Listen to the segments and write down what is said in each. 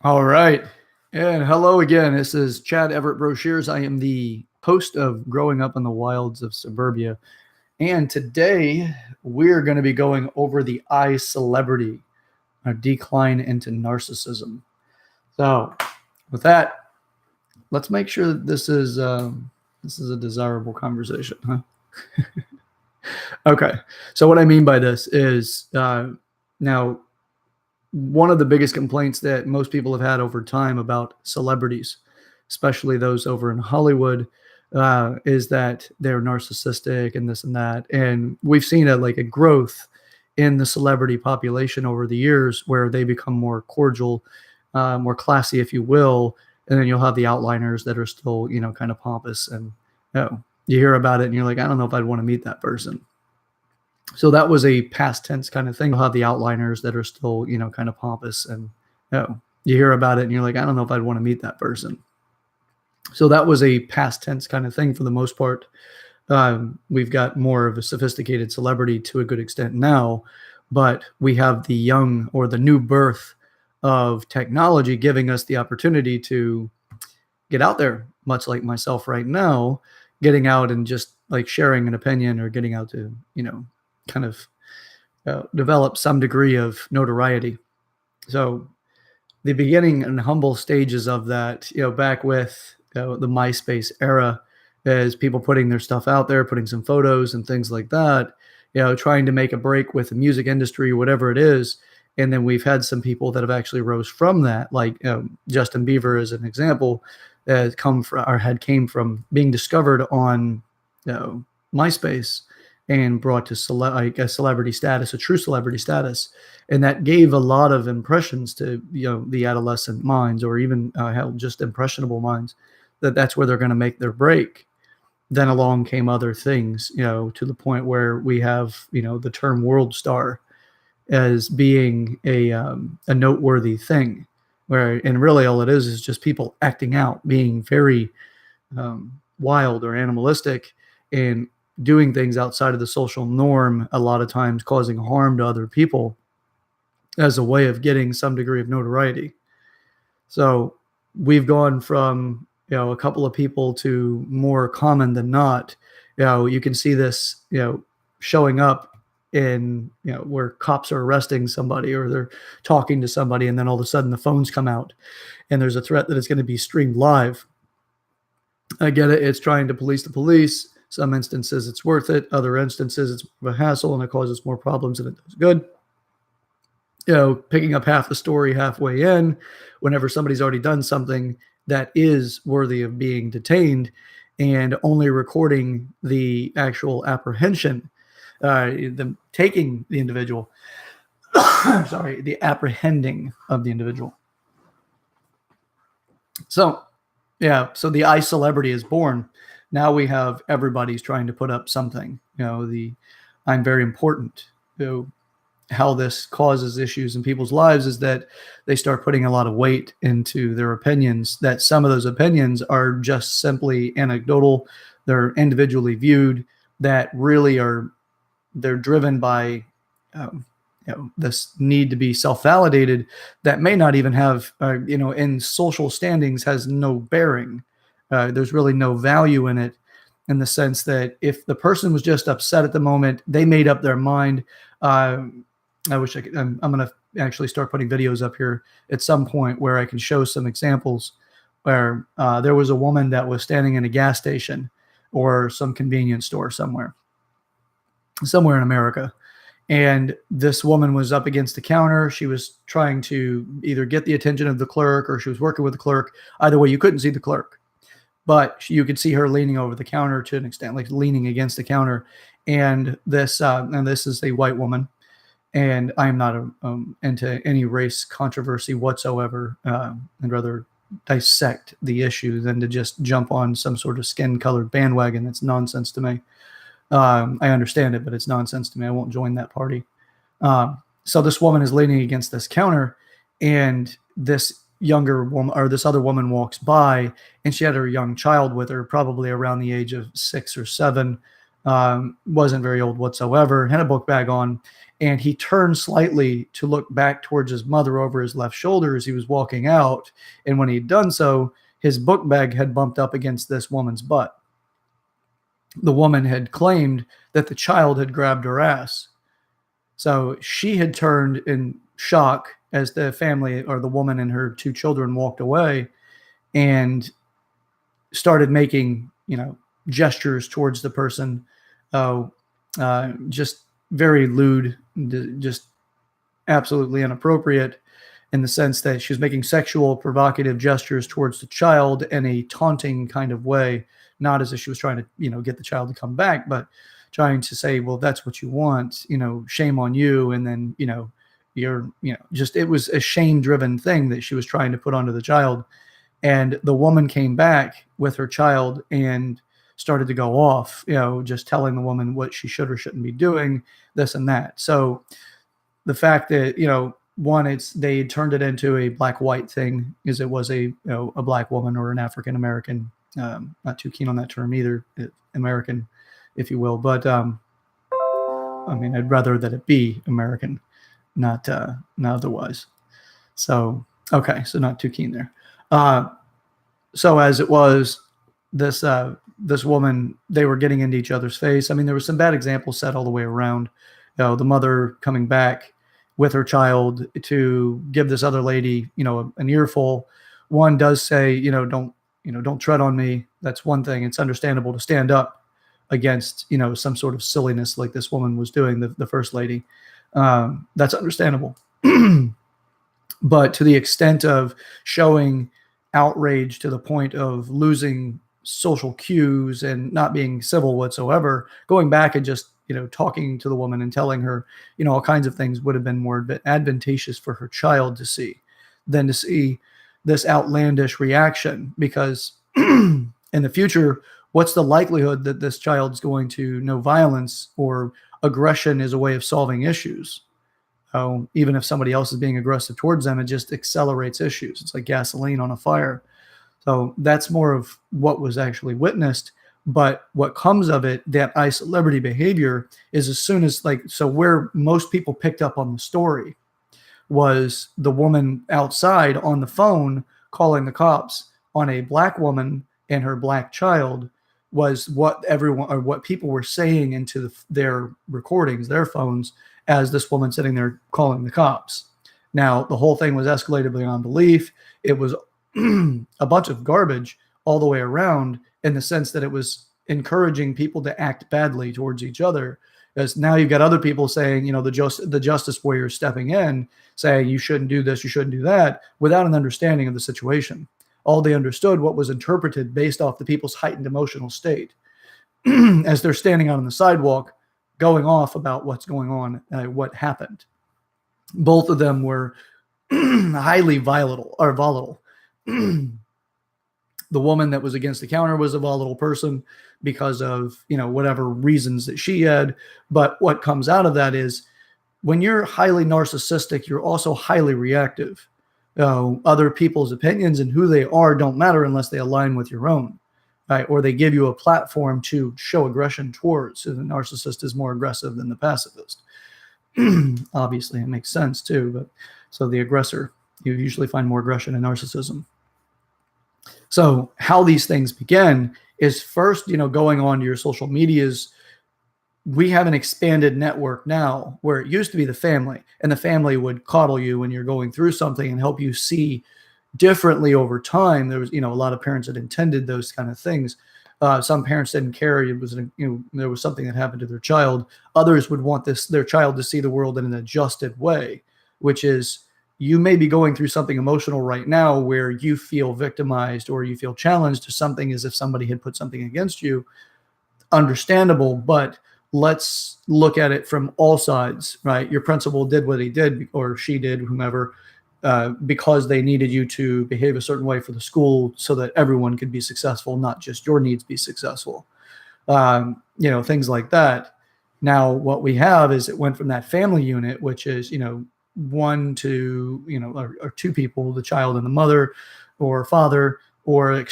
All right. And hello again. This is Chad Everett Brochures. I am the host of Growing Up in the Wilds of Suburbia. And today we're going to be going over the I celebrity, a decline into narcissism. So, with that, let's make sure that this is a desirable conversation, huh? Okay. So what I mean by this is now one of the biggest complaints that most people have had over time about celebrities, especially those over in Hollywood, is that they're narcissistic and this and that. And we've seen a growth in the celebrity population over the years where they become more cordial, more classy, if you will. And then you'll have the outliners that are still, kind of pompous. And you hear about it and you're like, I don't know if I'd want to meet that person. So that was a past tense kind of thing. You'll have the outliners that are still, kind of pompous, and you hear about it and you're like, I don't know if I'd want to meet that person. So that was a past tense kind of thing for the most part. We've got more of a sophisticated celebrity to a good extent now, but we have the young or the new birth of technology giving us the opportunity to get out there, much like myself right now, getting out and just like sharing an opinion or getting out to, kind of develop some degree of notoriety. So the beginning and humble stages of that, back with the MySpace era, is people putting their stuff out there, putting some photos and things like that, trying to make a break with the music industry or whatever it is. And then we've had some people that have actually rose from that, like Justin Bieber as an example, came from being discovered on MySpace and brought to a celebrity status, a true celebrity status. And that gave a lot of impressions to the adolescent minds, or even just impressionable minds, that's where they're going to make their break. Then along came other things, to the point where we have the term world star as being a noteworthy thing, where and really all it is just people acting out, being very wild or animalistic, and doing things outside of the social norm, a lot of times causing harm to other people as a way of getting some degree of notoriety. So we've gone from a couple of people to more common than not. You can see this showing up in where cops are arresting somebody or they're talking to somebody, and then all of a sudden the phones come out and there's a threat that it's going to be streamed live. I get it. It's trying to police the police. Some instances it's worth it. Other instances it's a hassle and it causes more problems than it does good. Picking up half the story halfway in, whenever somebody's already done something that is worthy of being detained, and only recording the actual apprehension, the taking the individual, sorry, the apprehending of the individual. So the I celebrity is born. Now we have everybody's trying to put up something. The I'm very important. How this causes issues in people's lives is that they start putting a lot of weight into their opinions, that some of those opinions are just simply anecdotal. They're individually viewed, that really they're driven by this need to be self-validated, that may not even have in social standings, has no bearing. There's really no value in it, in the sense that if the person was just upset at the moment, they made up their mind. I wish I could. I'm going to actually start putting videos up here at some point where I can show some examples where there was a woman that was standing in a gas station or some convenience store somewhere in America. And this woman was up against the counter. She was trying to either get the attention of the clerk, or she was working with the clerk. Either way, you couldn't see the clerk, but you could see her leaning over the counter to an extent, like leaning against the counter. And this is a white woman. And I'm not into any race controversy whatsoever. I'd rather dissect the issue than to just jump on some sort of skin-colored bandwagon. That's nonsense to me. I understand it, but it's nonsense to me. I won't join that party. So this woman is leaning against this counter, and this younger woman, or this other woman, walks by, and she had her young child with her, probably around the age of 6 or 7. wasn't very old whatsoever, had a book bag on, and he turned slightly to look back towards his mother over his left shoulder as he was walking out. And when he'd done so, his book bag had bumped up against this woman's butt. The woman had claimed that the child had grabbed her ass. So she had turned in shock as the family, or the woman and her two children, walked away, and started making, gestures towards the person. Just very lewd, just absolutely inappropriate, in the sense that she was making sexual provocative gestures towards the child in a taunting kind of way, not as if she was trying to, get the child to come back, but trying to say, well, that's what you want, shame on you. And then, it was a shame driven thing that she was trying to put onto the child. And the woman came back with her child and started to go off, just telling the woman what she should or shouldn't be doing, this and that. So the fact that, one, they turned it into a black-white thing, as it was a black woman or an African American. Not too keen on that term either, American, if you will. But I'd rather that it be American, not otherwise. So okay, so not too keen there. So as it was, this woman, they were getting into each other's face. There were some bad examples set all the way around. The mother coming back with her child to give this other lady, an earful. One does say, don't tread on me. That's one thing. It's understandable to stand up against, some sort of silliness like this woman was doing, the first lady. That's understandable. But to the extent of showing outrage to the point of losing social cues and not being civil whatsoever, going back and just, talking to the woman and telling her, all kinds of things would have been more advantageous for her child to see than to see this outlandish reaction. Because in the future, what's the likelihood that this child's going to know violence or aggression is a way of solving issues? Even if somebody else is being aggressive towards them, it just accelerates issues. It's like gasoline on a fire. So that's more of what was actually witnessed. But what comes of it, that iCelebrity behavior, is as soon as, so where most people picked up on the story was the woman outside on the phone calling the cops on a black woman and her black child, was what everyone, or what people were saying into their recordings, their phones, as this woman sitting there calling the cops. Now, the whole thing was escalated beyond belief. It was a bunch of garbage all the way around, in the sense that it was encouraging people to act badly towards each other. Because now you've got other people saying, the justice warriors stepping in, saying you shouldn't do this, you shouldn't do that, without an understanding of the situation. All they understood what was interpreted based off the people's heightened emotional state as they're standing out on the sidewalk, going off about what's going on, what happened. Both of them were highly volatile. The woman that was against the counter was a volatile person because of, whatever reasons that she had. But what comes out of that is, when you're highly narcissistic, you're also highly reactive. Other people's opinions and who they are don't matter unless they align with your own, right? Or they give you a platform to show aggression towards. So the narcissist is more aggressive than the pacifist. Obviously, it makes sense too. But so the aggressor, you usually find more aggression in narcissism. So how these things begin is first, going on to your social medias. We have an expanded network now, where it used to be the family, and the family would coddle you when you're going through something and help you see differently over time. There was, a lot of parents that intended those kind of things. Some parents didn't care. It was, there was something that happened to their child. Others would want their child to see the world in an adjusted way, which is, you may be going through something emotional right now where you feel victimized or you feel challenged to something, as if somebody had put something against you. Understandable, but let's look at it from all sides, right? Your principal did what he did, or she did, whomever, because they needed you to behave a certain way for the school so that everyone could be successful, not just your needs be successful. Things like that. Now, what we have is, it went from that family unit, which is, one to, or two people, the child and the mother or father, or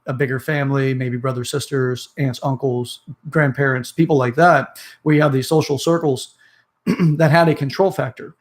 a bigger family, maybe brothers, sisters, aunts, uncles, grandparents, people like that. We have these social circles that had a control factor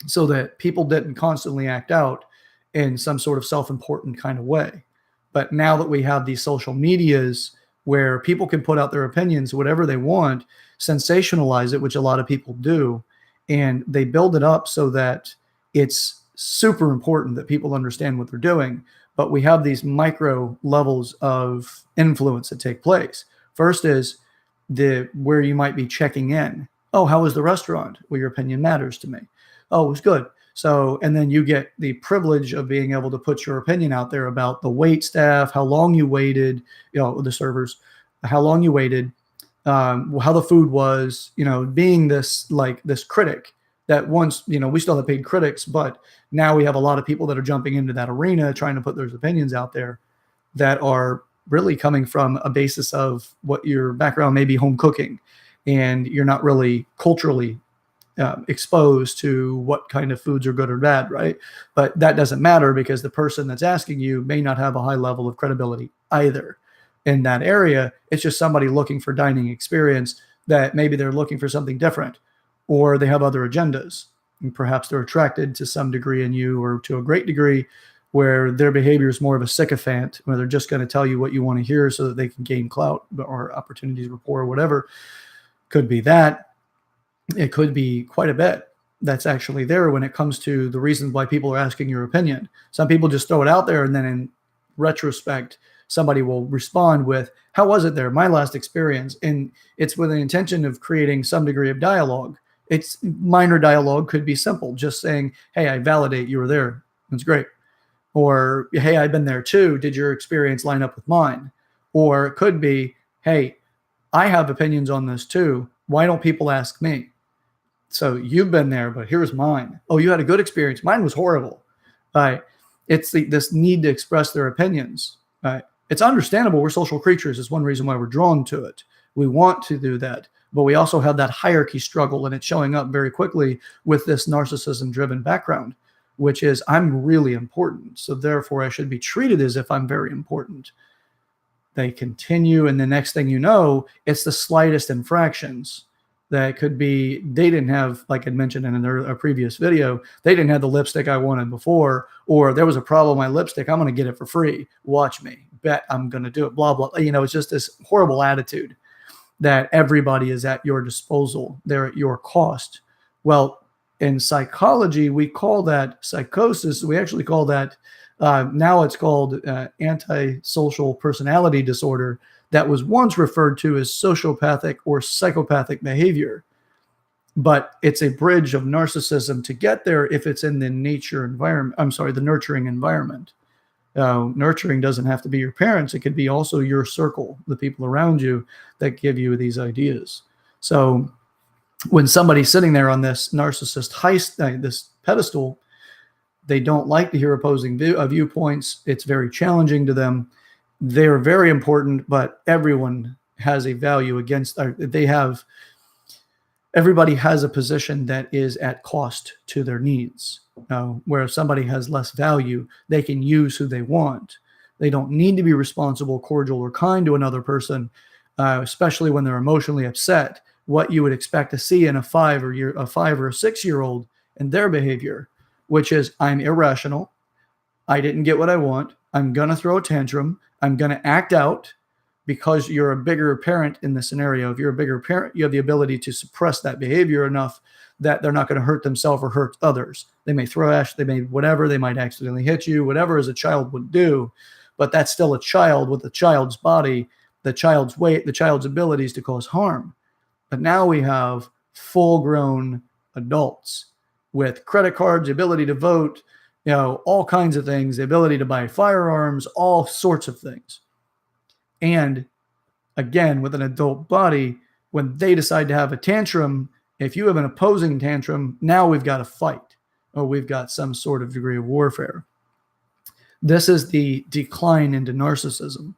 so that people didn't constantly act out in some sort of self-important kind of way. But now that we have these social medias where people can put out their opinions, whatever they want, sensationalize it, which a lot of people do, and they build it up so that it's super important that people understand what they're doing. But we have these micro levels of influence that take place. First is where you might be checking in. Oh, how was the restaurant? Well, your opinion matters to me. Oh, it was good. So, and then you get the privilege of being able to put your opinion out there about the wait staff, how long you waited, the servers, how long you waited, how the food was, being this critic that once, we still have paid critics, but now we have a lot of people that are jumping into that arena, trying to put their opinions out there that are really coming from a basis of what your background may be, home cooking, and you're not really culturally exposed to what kind of foods are good or bad, right? But that doesn't matter because the person that's asking you may not have a high level of credibility either in that area. It's just somebody looking for dining experience that maybe they're looking for something different, or they have other agendas, and perhaps they're attracted to some degree in you, or to a great degree, where their behavior is more of a sycophant, where they're just going to tell you what you want to hear so that they can gain clout or opportunities, rapport, or whatever. Could be that. It could be quite a bit that's actually there when it comes to the reasons why people are asking your opinion. Some people just throw it out there, and then in retrospect, somebody will respond with, how was it there? My last experience. And it's with an intention of creating some degree of dialogue. It's minor dialogue, could be simple, just saying, hey, I validate you were there. That's great. Or, hey, I've been there too. Did your experience line up with mine? Or it could be, hey, I have opinions on this too. Why don't people ask me? So you've been there, but here's mine. Oh, you had a good experience. Mine was horrible. Right? It's this need to express their opinions. Right? It's understandable. We're social creatures. It's one reason why we're drawn to it. We want to do that. But we also have that hierarchy struggle, and it's showing up very quickly with this narcissism-driven background, which is, I'm really important, so therefore I should be treated as if I'm very important. They continue, and the next thing you know, it's the slightest infractions. That could be, they didn't have, like I mentioned in a previous video, they didn't have the lipstick I wanted before, or there was a problem with my lipstick, I'm going to get it for free. Watch me. Bet I'm going to do it, blah, blah. It's just this horrible attitude that everybody is at your disposal. They're at your cost. Well, in psychology, we call that psychosis. We actually call that, now it's called antisocial personality disorder. That was once referred to as sociopathic or psychopathic behavior. But it's a bridge of narcissism to get there if it's in the the nurturing environment. Nurturing doesn't have to be your parents. It could be also your circle, the people around you that give you these ideas. So when somebody's sitting there on this narcissist this pedestal, they don't like to hear opposing viewpoints. It's very challenging to them. They're very important, but everyone has a value against, everybody has a position that is at cost to their needs. Where if somebody has less value, they can use who they want. They don't need to be responsible, cordial, or kind to another person, especially when they're emotionally upset. What you would expect to see in a 5 or a 6-year-old in their behavior, which is, I'm irrational. I didn't get what I want. I'm going to throw a tantrum. I'm going to act out, because you're a bigger parent in the scenario. If you're a bigger parent, you have the ability to suppress that behavior enough that they're not going to hurt themselves or hurt others. They may throw ash, they may whatever, they might accidentally hit you, whatever as a child would do, but that's still a child with a child's body, the child's weight, the child's abilities to cause harm. But now we have full-grown adults with credit cards, the ability to vote, all kinds of things, the ability to buy firearms, all sorts of things. And again, with an adult body, when they decide to have a tantrum, if you have an opposing tantrum, now we've got a fight, or we've got some sort of degree of warfare. This is the decline into narcissism.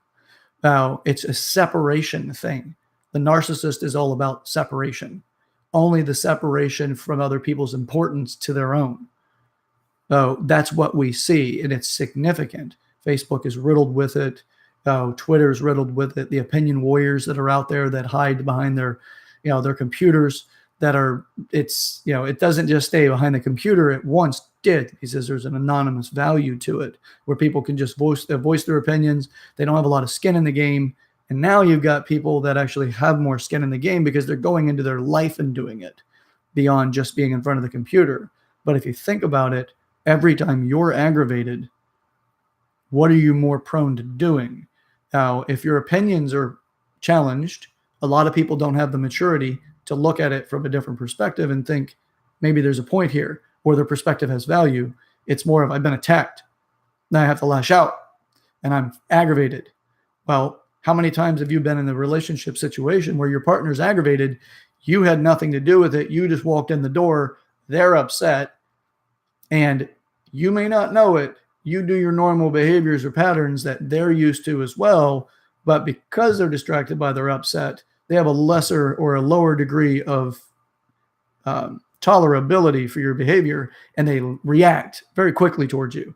Now, it's a separation thing. The narcissist is all about separation, only the separation from other people's importance to their own. So that's what we see, and it's significant. Facebook is riddled with it. Twitter is riddled with it. The opinion warriors that are out there that hide behind their computers, it doesn't just stay behind the computer. It once did. He says there's an anonymous value to it where people can just voice their opinions. They don't have a lot of skin in the game. And now you've got people that actually have more skin in the game because they're going into their life and doing it beyond just being in front of the computer. But if you think about it, every time you're aggravated, what are you more prone to doing? Now, if your opinions are challenged, a lot of people don't have the maturity to look at it from a different perspective and think maybe there's a point here, or their perspective has value. It's more of, I've been attacked. Now I have to lash out and I'm aggravated. Well, how many times have you been in a relationship situation where your partner's aggravated? You had nothing to do with it. You just walked in the door. They're upset. And you may not know it. You do your normal behaviors or patterns that they're used to as well. But because they're distracted by their upset, they have a lesser or a lower degree of tolerability for your behavior, and they react very quickly towards you.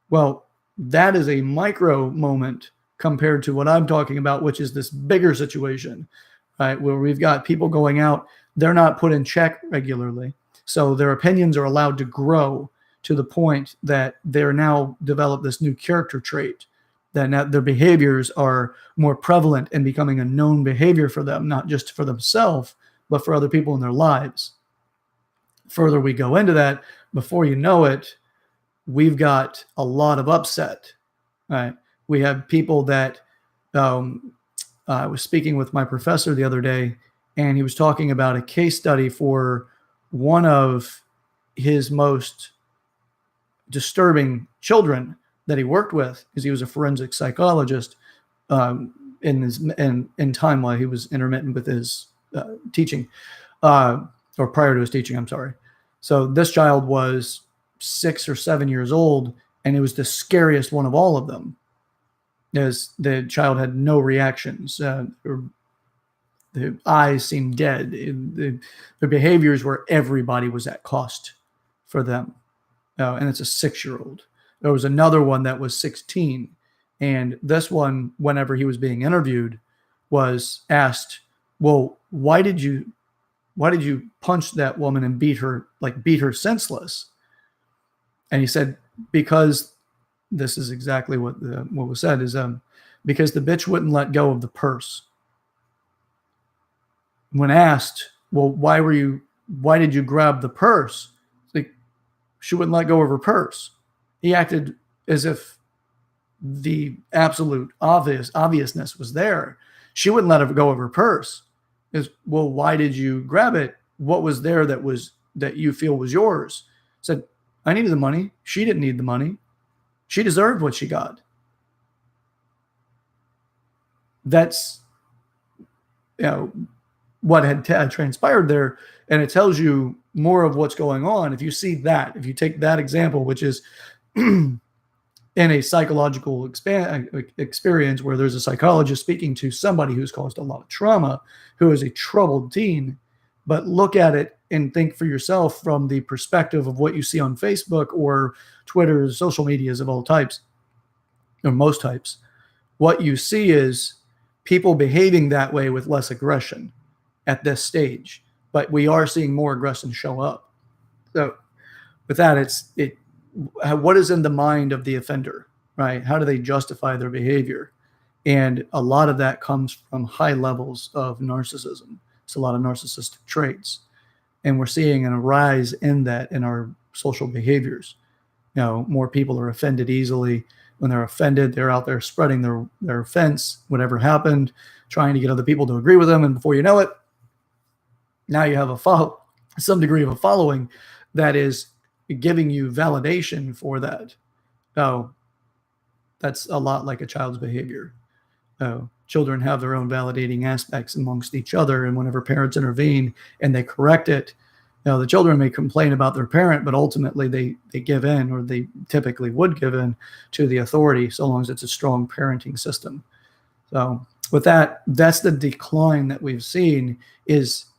Well, that is a micro moment compared to what I'm talking about, which is this bigger situation, right? Where we've got people going out, they're not put in check regularly. So their opinions are allowed to grow to the point that they're now develop this new character trait, that now their behaviors are more prevalent and becoming a known behavior for them, not just for themselves, but for other people in their lives. Further we go into that, before you know it, we've got a lot of upset, right? We have people that I was speaking with my professor the other day, and he was talking about a case study for one of his most disturbing children that he worked with, because he was a forensic psychologist in time while he was intermittent with his teaching, or prior to his teaching, I'm sorry. So this child was 6 or 7 years old, and it was the scariest one of all of them, as the child had no reactions. The eyes seemed dead. The behaviors where everybody was at cost for them. And it's a 6-year-old. There was another one that was 16. And this one, whenever he was being interviewed, was asked, well, why did you punch that woman and beat her senseless? And he said, because this is exactly what was said, is because the bitch wouldn't let go of the purse. When asked, well, why did you grab the purse? Like, she wouldn't let go of her purse. He acted as if the absolute obviousness was there. She wouldn't let her go of her purse. Well, why did you grab it? What was there that you feel was yours? Said, I needed the money. She didn't need the money. She deserved what she got. That's, what had transpired there, and it tells you more of what's going on. If you see that, if you take that example, which is in a psychological experience where there's a psychologist speaking to somebody who's caused a lot of trauma, who is a troubled teen, but look at it and think for yourself from the perspective of what you see on Facebook or Twitter, social medias of all types, or most types. What you see is people behaving that way with less aggression at this stage, but we are seeing more aggression show up. So with that, what is in the mind of the offender, right? How do they justify their behavior? And a lot of that comes from high levels of narcissism. It's a lot of narcissistic traits. And we're seeing a rise in that in our social behaviors. More people are offended easily. When they're offended, they're out there spreading their offense, whatever happened, trying to get other people to agree with them. And before you know it, now you have some degree of a following that is giving you validation for that. That's a lot like a child's behavior. Children have their own validating aspects amongst each other, and whenever parents intervene and they correct it, the children may complain about their parent, but ultimately they give in, or they typically would give in to the authority, so long as it's a strong parenting system. So with that, that's the decline that we've seen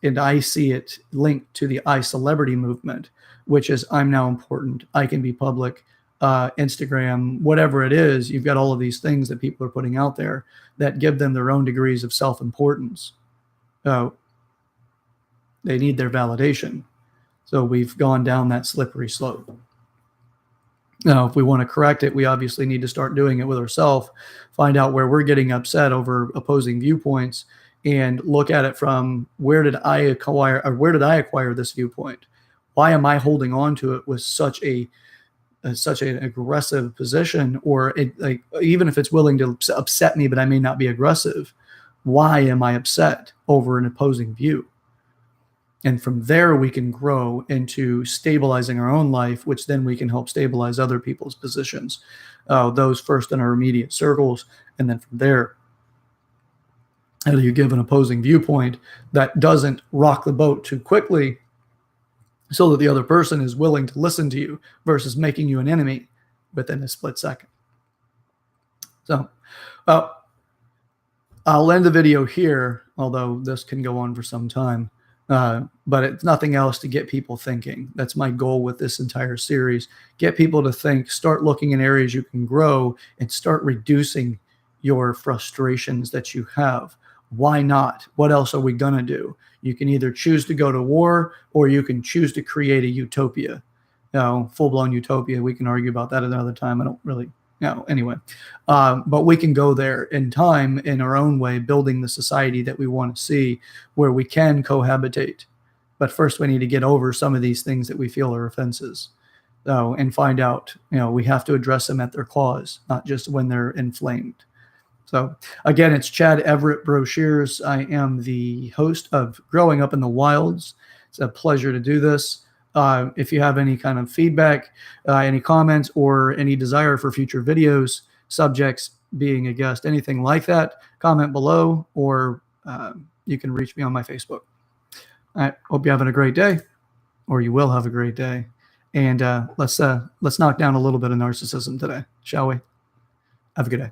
and I see it linked to the I celebrity movement, which is I'm now important. I can be public. Instagram, whatever it is, you've got all of these things that people are putting out there that give them their own degrees of self-importance. They need their validation. So we've gone down that slippery slope. Now, if we want to correct it, we obviously need to start doing it with ourselves, find out where we're getting upset over opposing viewpoints, and look at it from where did I acquire this viewpoint? Why am I holding on to it with such an aggressive position, or even if it's willing to upset me, but I may not be aggressive? Why am I upset over an opposing view? And from there, we can grow into stabilizing our own life, which then we can help stabilize other people's positions, those first in our immediate circles. And then from there, how do you give an opposing viewpoint that doesn't rock the boat too quickly so that the other person is willing to listen to you versus making you an enemy within a split second? So I'll end the video here, although this can go on for some time. But it's nothing else to get people thinking. That's my goal with this entire series. Get people to think, start looking in areas you can grow, and start reducing your frustrations that you have. Why not? What else are we going to do? You can either choose to go to war, or you can choose to create a utopia. Full-blown utopia. We can argue about that another time. I don't really anyway. But we can go there in time in our own way, building the society that we want to see, where we can cohabitate. But first we need to get over some of these things that we feel are offenses, and find out, we have to address them at their cause, not just when they're inflamed. So again, it's Chad Everett Brochures. I am the host of Growing Up in the Wilds. It's a pleasure to do this. If you have any kind of feedback, any comments, or any desire for future videos, subjects, being a guest, anything like that, comment below, or you can reach me on my Facebook. I hope you're having a great day, or you will have a great day. And let's knock down a little bit of narcissism today, shall we? Have a good day.